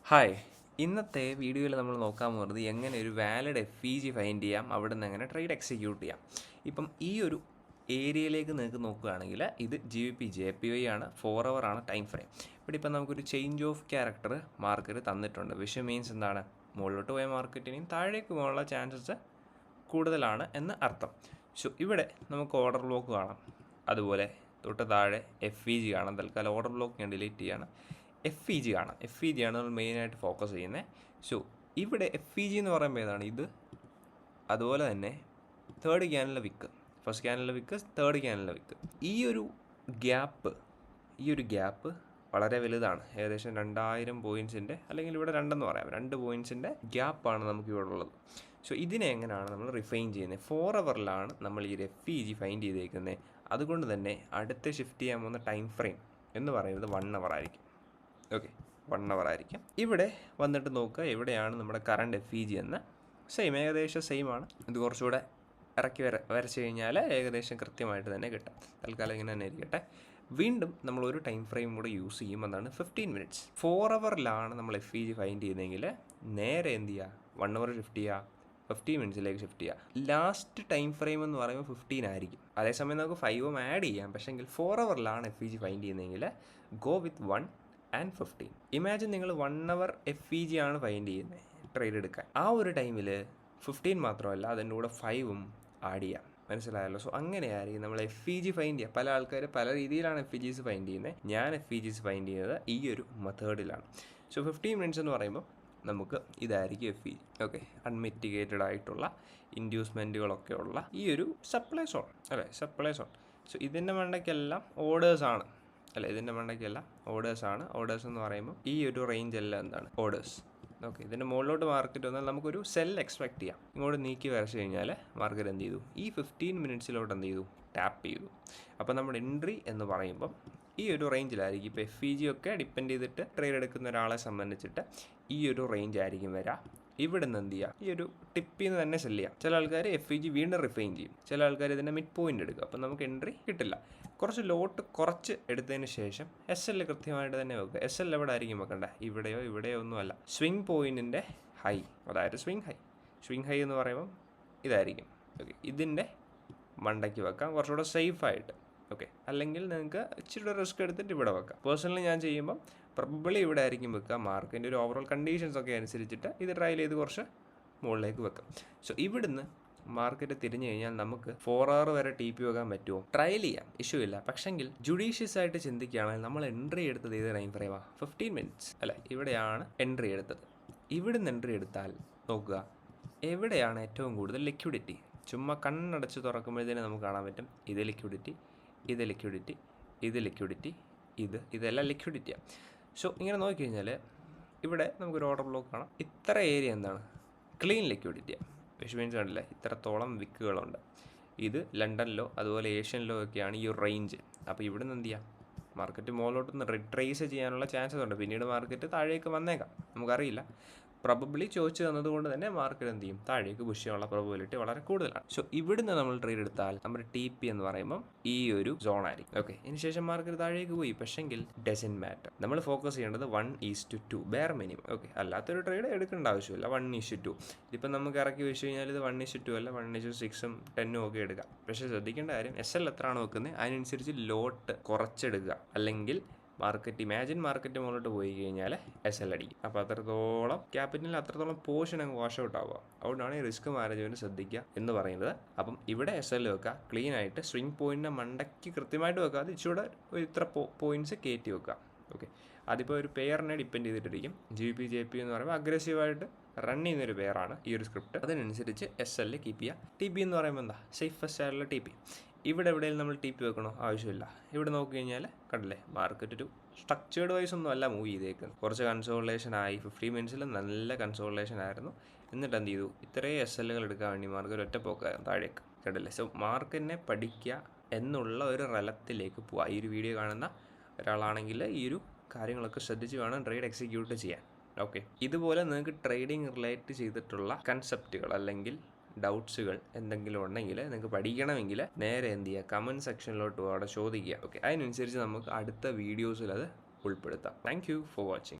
Hi, ഇന്നത്തെ വീഡിയോയിൽ നമ്മൾ നോക്കാൻ പോകുന്നത് എങ്ങനെ ഒരു വാലിഡ് FEG ഫൈൻഡ് ചെയ്യാം, അവിടെ നിന്ന് എങ്ങനെ ട്രേഡ് എക്സിക്യൂട്ട് ചെയ്യാം. ഇപ്പം ഈ ഒരു ഏരിയയിലേക്ക് നിങ്ങൾക്ക് നോക്കുകയാണെങ്കിൽ ഇത് GBP JPY ആണ്, 4 hour ആണ് ടൈം ഫ്രെയിം. ഇവിടെ ഇപ്പം നമുക്കൊരു ചേഞ്ച് ഓഫ് ക്യാരക്ടർ മാർക്കറ്റ് തന്നിട്ടുണ്ട്. വിഷ് മീൻസ് എന്താണ്, മുകളിലോട്ട് പോയ മാർക്കറ്റിനെയും താഴേക്ക് പോകാനുള്ള ചാൻസസ് കൂടുതലാണ് എന്ന് അർത്ഥം. സോ ഇവിടെ നമുക്ക് ഓർഡർ ബ്ലോക്ക് കാണാം, അതുപോലെ തൊട്ട് താഴെ FEG കാണാം. തൽക്കാലം ഓർഡർ ബ്ലോക്ക് ഞാൻ ഡിലീറ്റ് ചെയ്യാണ്. FEG കാണാം. FEG ആണ് നമ്മൾ മെയിനായിട്ട് ഫോക്കസ് ചെയ്യുന്നത്. സോ ഇവിടെ FEG എന്ന് പറയുമ്പോൾ ഏതാണ് ഇത്, അതുപോലെ തന്നെ തേർഡ് ക്യാനിലെ വിക്ക്, ഫസ്റ്റ് ക്യാനിലെ വിക്ക്, തേർഡ് ക്യാനിലെ വിക്ക്. ഈ ഒരു ഗ്യാപ്പ് വളരെ വലുതാണ്. ഏകദേശം 2000 പോയിൻറ്റ്സിൻ്റെ, അല്ലെങ്കിൽ ഇവിടെ 2 പറയാം, 2 പോയിൻറ്റ്സിൻ്റെ ഗ്യാപ്പാണ് നമുക്ക് ഇവിടെ ഉള്ളത്. സോ ഇതിനെ എങ്ങനെയാണ് നമ്മൾ റിഫൈൻ ചെയ്യുന്നത്? 4 hourലാണ് നമ്മൾ ഈ FEG ഫൈൻഡ് ചെയ്തേക്കുന്നത്. അതുകൊണ്ട് തന്നെ അടുത്ത ഷിഫ്റ്റ് ചെയ്യാൻ പോകുന്ന ടൈം ഫ്രെയിം എന്ന് പറയുന്നത് 1 hour ആയിരിക്കും. ഓക്കെ, 1 hour ആയിരിക്കും. ഇവിടെ വന്നിട്ട് നോക്കുക എവിടെയാണ് നമ്മുടെ കറണ്ട് FEG എന്ന്. ഏകദേശം സെയിം ആണ്. ഇത് കുറച്ചുകൂടെ ഇറക്കി വരച്ച് കഴിഞ്ഞാൽ ഏകദേശം കൃത്യമായിട്ട് തന്നെ കിട്ടും. തൽക്കാലം ഇങ്ങനെ തന്നെ ഇരിക്കട്ടെ. വീണ്ടും നമ്മൾ ഒരു ടൈം ഫ്രെയിം കൂടെ യൂസ് ചെയ്യും, എന്നാണ് 15 minutes. 4 hourലാണ് നമ്മൾ FEG ഫൈൻഡ് ചെയ്യുന്നതെങ്കിൽ നേരെ എന്ത് ചെയ്യുക, 1 hour ഷിഫ്റ്റ് ചെയ്യുക, 15 minutesലേക്ക് ഷിഫ്റ്റ് ചെയ്യുക. ലാസ്റ്റ് ടൈം ഫ്രെയിം എന്ന് പറയുമ്പോൾ 15 ആയിരിക്കും. അതേസമയം നമുക്ക് 5 ആഡ് ചെയ്യാം. പക്ഷേങ്കിൽ 4 hourലാണ് FEG ഫൈൻഡ് ചെയ്യുന്നതെങ്കിൽ ഗോ വിത്ത് 1 and 15. ഇമാജിൻ നിങ്ങൾ 1 hour FEG ആണ് ഫൈൻഡ് ചെയ്യുന്നത് ട്രേഡ് എടുക്കാൻ. ആ ഒരു ടൈമിൽ 15 മാത്രമല്ല, അതിൻ്റെ കൂടെ 5 ആഡ് ചെയ്യാം. മനസ്സിലായല്ലോ? സോ അങ്ങനെയായിരിക്കും നമ്മൾ FEG ഫൈൻഡ് ചെയ്യുക. പല ആൾക്കാർ പല രീതിയിലാണ് FEGs ഫൈൻഡ് ചെയ്യുന്നത്. ഞാൻ FEGs ഫൈൻഡ് ചെയ്യുന്നത് ഈ ഒരു മെത്തേഡിലാണ്. സോ 15 minutes എന്ന് പറയുമ്പോൾ നമുക്ക് ഇതായിരിക്കും FEG. ഓക്കെ, അൺമിറ്റിഗേറ്റഡ് ആയിട്ടുള്ള ഇൻഡ്യൂസ്മെൻറ്റുകളൊക്കെ ഉള്ള ഈ ഒരു സപ്ലൈ സോൺ അല്ലേ, സപ്ലൈ സോൺ. സോ ഇതിൻ്റെ മണ്ടയ്ക്കെല്ലാം ഓർഡേഴ്സാണ് അല്ല, ഇതിൻ്റെ മണ്ടയ്ക്കല്ല, ഓർഡേഴ്സാണ്. ഓർഡേഴ്സ് എന്ന് പറയുമ്പോൾ ഈ ഒരു റേഞ്ച് എല്ലാം എന്താണ്, ഓർഡേഴ്സ്. ഓക്കെ, ഇതിൻ്റെ മുകളിലോട്ട് മാർക്കറ്റ് വന്നാൽ നമുക്കൊരു സെൽ എക്സ്പെക്ട് ചെയ്യാം. ഇങ്ങോട്ട് നീക്കി വരച്ച് കഴിഞ്ഞാൽ മാർക്കറ്റ് എന്ത് ചെയ്തു, ഈ 15 minutesലോട്ട് എന്ത് ചെയ്തു, ടാപ്പ് ചെയ്തു. അപ്പോൾ നമ്മുടെ എൻട്രി എന്ന് പറയുമ്പം ഈ ഒരു റേഞ്ചിലായിരിക്കും. ഇപ്പോൾ FEG ഒക്കെ ഡിപ്പെൻഡ് ചെയ്തിട്ട് ട്രേഡ് എടുക്കുന്ന ഒരാളെ സംബന്ധിച്ചിട്ട് ഈ ഒരു റേഞ്ച് ആയിരിക്കും വരാം. ഇവിടെ നിന്ന് എന്ത് ചെയ്യുക, ഈ ഒരു ടിപ്പിൽ നിന്ന് തന്നെ സെല് ചെയ്യാം. ചില ആൾക്കാർ FEG വീണ്ടും റിഫൈൻ ചെയ്യും, ചില ആൾക്കാർ ഇതിൻ്റെ മിഡ് പോയിന്റ് എടുക്കും. അപ്പം നമുക്ക് എൻട്രി കിട്ടില്ല. കുറച്ച് ലോട്ട് കുറച്ച് എടുത്തതിന് ശേഷം SL കൃത്യമായിട്ട് തന്നെ വെക്കുക. SL എവിടെ ആയിരിക്കും വെക്കേണ്ടത്, ഇവിടെയോ ഒന്നുമല്ല, സ്വിംഗ് പോയിൻറ്റിൻ്റെ ഹൈ, അതായത് സ്വിംഗ് ഹൈ എന്ന് പറയുമ്പം ഇതായിരിക്കും. ഓക്കെ, ഇതിൻ്റെ മണ്ടയ്ക്ക് വെക്കാം, കുറച്ചുകൂടെ സേഫായിട്ട്. ഓക്കെ, അല്ലെങ്കിൽ നിങ്ങൾക്ക് ഇച്ചിരി റിസ്ക് എടുത്തിട്ട് ഇവിടെ വെക്കാം. പേഴ്സണലി ഞാൻ ചെയ്യുമ്പം പ്രോബബ്ലി ഇവിടെ ആയിരിക്കും വെക്കുക. മാർക്കിൻ്റെ ഒരു ഓവറോൾ കണ്ടീഷൻസ് ഒക്കെ അനുസരിച്ചിട്ട് ഇത് ട്രയൽ ചെയ്ത് കുറച്ച് മുകളിലേക്ക് വെക്കാം. സോ ഇവിടുന്ന് മാർക്കറ്റ് തിരിഞ്ഞു കഴിഞ്ഞാൽ നമുക്ക് 4 hour വരെ TP വെക്കാൻ പറ്റുമോ? ട്രയൽ ചെയ്യാം, ഇഷ്യൂ ഇല്ല. പക്ഷെങ്കിൽ ജുഡീഷ്യസ് ആയിട്ട് ചിന്തിക്കുകയാണെങ്കിൽ നമ്മൾ എൻട്രി എടുത്തത് ഏത് ടൈം ഫ്രെയിമാണ്, 15 minutes അല്ല, ഇവിടെയാണ് എൻട്രി എടുത്തത്. ഇവിടുന്ന് എൻട്രി എടുത്താൽ നോക്കുക എവിടെയാണ് ഏറ്റവും കൂടുതൽ ലിക്വിഡിറ്റി. ചുമ്മാ കണ്ണടച്ച് തുറക്കുമ്പോഴത്തേനും നമുക്ക് കാണാൻ പറ്റും, ഇത് ലിക്വിഡിറ്റി, ഇതെല്ലാം ലിക്വിഡിറ്റിയാണ്. സോ ഇങ്ങനെ നോക്കിക്കഴിഞ്ഞാൽ ഇവിടെ നമുക്കൊരു ഓർഡർ ബ്ലോക്ക് കാണാം. ഇത്ര ഏരിയ എന്താണ്, ക്ലീൻ ലിക്വിഡിറ്റിയാണ്. വിഷ് മീൻസ് കണ്ടില്ലേ, ഇത്രത്തോളം വിക്കുകളുണ്ട്. ഇത് ലണ്ടൻ ലോ അതുപോലെ ഏഷ്യൻ ലോ ഒക്കെയാണ് ഈ ഒരു റേഞ്ച്. അപ്പോൾ ഇവിടെ നിന്ന് എന്ത് ചെയ്യാം, മാർക്കറ്റ് മുകളിലോട്ടൊന്ന് റിട്രേസ് ചെയ്യാനുള്ള ചാൻസസ് ഉണ്ട്. പിന്നീട് മാർക്കറ്റ് താഴേക്ക് വന്നേക്കാം, നമുക്കറിയില്ല. പ്രോബബ്ലി ചോദിച്ചു തന്നതുകൊണ്ട് തന്നെ മാർക്കറ്റ് എന്ത് ചെയ്യും, താഴേക്ക് പുഷ് ചെയ്യാനുള്ള പ്രോബബിലിറ്റി വളരെ കൂടുതലാണ്. സോ ഇവിടുന്ന് നമ്മൾ ട്രേഡ് എടുത്താൽ നമ്മുടെ TP എന്ന് പറയുമ്പം ഈ ഒരു സോൺ ആയിരിക്കും. ഓക്കെ, ഇതിനുശേഷം മാർക്കറ്റ് താഴേക്ക് പോയി, പക്ഷെങ്കിൽ ഡസൻറ്റ് മാറ്റർ. നമ്മൾ ഫോക്കസ് ചെയ്യേണ്ടത് 1:2 ബെയർ മിനിമം. ഓക്കെ, അല്ലാത്തൊരു ട്രേഡ് എടുക്കേണ്ട ആവശ്യമില്ല. 1:2 ഇതിപ്പോൾ നമുക്ക് ഇറക്കി വെച്ച് കഴിഞ്ഞാൽ ഇത് 1:2 അല്ല, 1:6 10 ഒക്കെ എടുക്കാം. പക്ഷേ ശ്രദ്ധിക്കേണ്ട കാര്യം, SL എത്രയാണ് വെക്കുന്നത് അതിനനുസരിച്ച് ലോട്ട് കുറച്ചെടുക്കുക. അല്ലെങ്കിൽ മാർക്കറ്റ് മുകളിലോട്ട് പോയി കഴിഞ്ഞാൽ SL അടിക്കും. അപ്പോൾ അത്രത്തോളം ക്യാപിറ്റലിൽ അത്രത്തോളം പോർഷൻ അങ്ങ് വാഷ് ഔട്ട് ആവുക. അതുകൊണ്ടാണ് ഈ റിസ്ക് മാനേജ്മെൻറ്റ് ശ്രദ്ധിക്കുക എന്ന് പറയുന്നത്. അപ്പം ഇവിടെ SL വെക്കുക, ക്ലീൻ ആയിട്ട് സ്വിംഗ് പോയിൻറ്റിൻ്റെ മണ്ടയ്ക്ക് കൃത്യമായിട്ട് വെക്കുക. അത് ഇച്ചിരി ഇത്ര പോയിൻറ്റ്സ് കയറ്റി വെക്കുക. ഓക്കെ, അതിപ്പോൾ ഒരു പെയറിനെ ഡിപ്പെൻഡ് ചെയ്തിട്ടിരിക്കും. GBP JPY എന്ന് പറയുമ്പോൾ അഗ്രസീവായിട്ട് റൺ ചെയ്യുന്നൊരു പെയറാണ് ഈ ഒരു സ്ക്രിപ്റ്റ്. അതിനനുസരിച്ച് SL കീപ്പ് ചെയ്യുക. TP എന്ന് പറയുമ്പോൾ എന്താ, സേഫസ്റ്റ് ആയിട്ടുള്ള TP. ഇവിടെ എവിടെയെങ്കിലും നമ്മൾ TP വെക്കണോ, ആവശ്യമില്ല. ഇവിടെ നോക്കി കഴിഞ്ഞാൽ കണ്ടില്ലേ, മാർക്കറ്റ് ഒരു സ്ട്രക്ചേർഡ് വൈസ് ഒന്നും അല്ല മൂവ് ചെയ്തേക്കുന്നത്. കുറച്ച് കൺസോളിഡേഷൻ ആയി, 15 minutesൽ നല്ല കൺസോളിഡേഷൻ ആയിരുന്നു. എന്നിട്ട് എന്ത് ചെയ്തു, ഇത്രയും SLകൾ എടുക്കാൻ വേണ്ടി മാർക്കറ്റ് ഒറ്റ പോക്കായിരുന്നു താഴേക്ക്. കണ്ടില്ലേ? സോ മാർക്കറ്റിനെ പഠിക്കുക എന്നുള്ള ഒരു റലത്തിലേക്ക് പോവുക. ഈ ഒരു വീഡിയോ കാണുന്ന ഒരാളാണെങ്കിൽ ഈ ഒരു കാര്യങ്ങളൊക്കെ ശ്രദ്ധിച്ച് വേണം ട്രേഡ് എക്സിക്യൂട്ട് ചെയ്യാൻ. ഓക്കെ, ഇതുപോലെ നിങ്ങൾക്ക് ട്രേഡിംഗ് റിലേറ്റ് ചെയ്തിട്ടുള്ള കൺസെപ്റ്റുകൾ അല്ലെങ്കിൽ ഡൗട്ട്സുകൾ എന്തെങ്കിലും ഉണ്ടെങ്കിൽ നിങ്ങൾക്ക് പഠിക്കണമെങ്കിൽ നേരെ എന്ത് ചെയ്യുക, കമൻറ്റ് സെക്ഷനിലോട്ട് അവിടെ ചോദിക്കുക. ഓക്കെ, അതിനനുസരിച്ച് നമുക്ക് അടുത്ത വീഡിയോസിൽ അത് ഉൾപ്പെടുത്താം. Thank you for watching.